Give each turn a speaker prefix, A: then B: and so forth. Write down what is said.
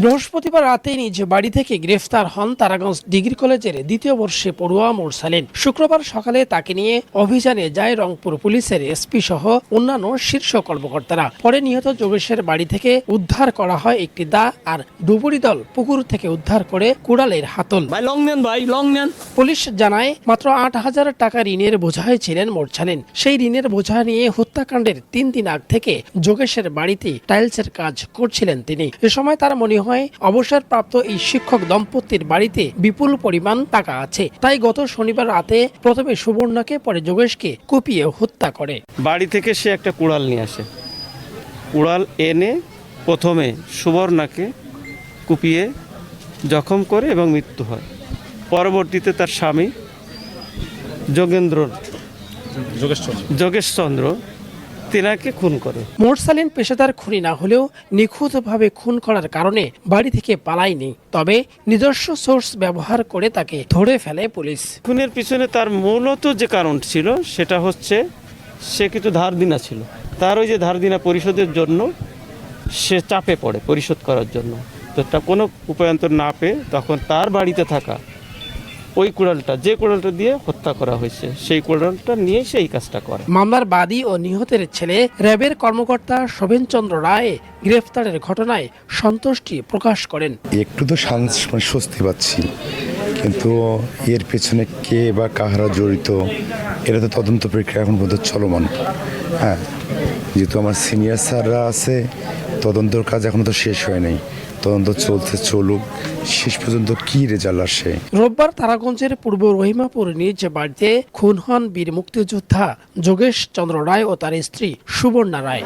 A: বৃহস্পতিবার রাতে নিজ বাড়ি থেকে গ্রেফতার হন তারাগঞ্জ ডিগ্রি কলেজের দ্বিতীয় বর্ষে পড়ুয়া মোরসালিন। শুক্রবার সকালে তাকে নিয়ে অভিযানে যায় রংপুর পুলিশের এসপি সহ অন্যান্য শীর্ষ কর্মকর্তারা। পরে নিহত যোগেশের বাড়ি থেকে উদ্ধার করা হয় একটি দা আর ডুবুরি দল পুকুর থেকে উদ্ধার করে কুড়ালের হাতল। পুলিশ জানায় মাত্র ৮,০০০ টাকা ঋণের বোঝায় ছিলেন মোরসালিন। সেই ঋণের বোঝা নিয়ে হত্যাকাণ্ডের ৩ দিন আগ থেকে যোগেশের বাড়িতে টাইলসের কাজ করছিলেন তিনি। এ সময় তার মনে হয় অবসরপ্রাপ্ত এই শিক্ষক দম্পতির বাড়িতে বিপুল পরিমাণ টাকা আছে, তাই গত শনিবার রাতে প্রথমে সুবর্ণাকে পরে যোগেশকে কুপিয়ে হত্যা করে।
B: বাড়ি থেকে সে একটা কুড়াল নিয়ে আসে, কুড়াল এনে প্রথমে সুবর্ণাকে কুপিয়ে জখম করে এবং মৃত্যু হয়। পরবর্তীতে তার স্বামী যোগেশচন্দ্র তিনাকে খুন করে।
A: মোরসালিন পেশাদার খুনি না হলেও নিখুঁতভাবে খুন করার কারণে বাড়ি থেকে পালায়নি, তবে নিজস্ব সোর্স ব্যবহার করে তাকে ধরে ফেলে পুলিশ।
B: খুনের পিছনে তার মূলত যে কারণ ছিল সেটা হচ্ছে সে কিছু ধার দিনা ছিল, তার ওই যে ধার দিনা পরিশোধের জন্য সে চাপে পড়ে পরিশোধ করার জন্য। তো তা কোনো উপায়ন্তর না পেয়ে তখন তার বাড়িতে থাকা ওই কুড়ালটা, যে কুড়ালটা দিয়ে হত্যা করা হয়েছে, সেই কুড়ালটা নিয়ে সেই কাজটা করে।
A: মামলার বাদী ও নিহতের ছেলে র্যাবের কর্মকর্তা শোভেনচন্দ্র রায় গ্রেফতারের ঘটনায় সন্তুষ্টি প্রকাশ করেন।
C: একটু তো স্বস্তি পাচ্ছি, কিন্তু এর পেছনে কে বা কাহারা জড়িত এটা তো তদন্ত প্রক্রিয়া এখন পর্যন্ত চলমান। হ্যাঁ, যেহেতু আমার সিনিয়র স্যাররা আছে, তদন্তর কাজ এখনো তো শেষ হয় নাই, তদন্ত চলুক, শেষ পর্যন্ত কি রেজাল্ট আসে।
A: রোববার তারাগঞ্জের পূর্ব রহিমাপুর নিজ বাড়িতে খুন হন বীর মুক্তিযোদ্ধা যোগেশ চন্দ্র রায় ও তার স্ত্রী সুবর্ণা রায়।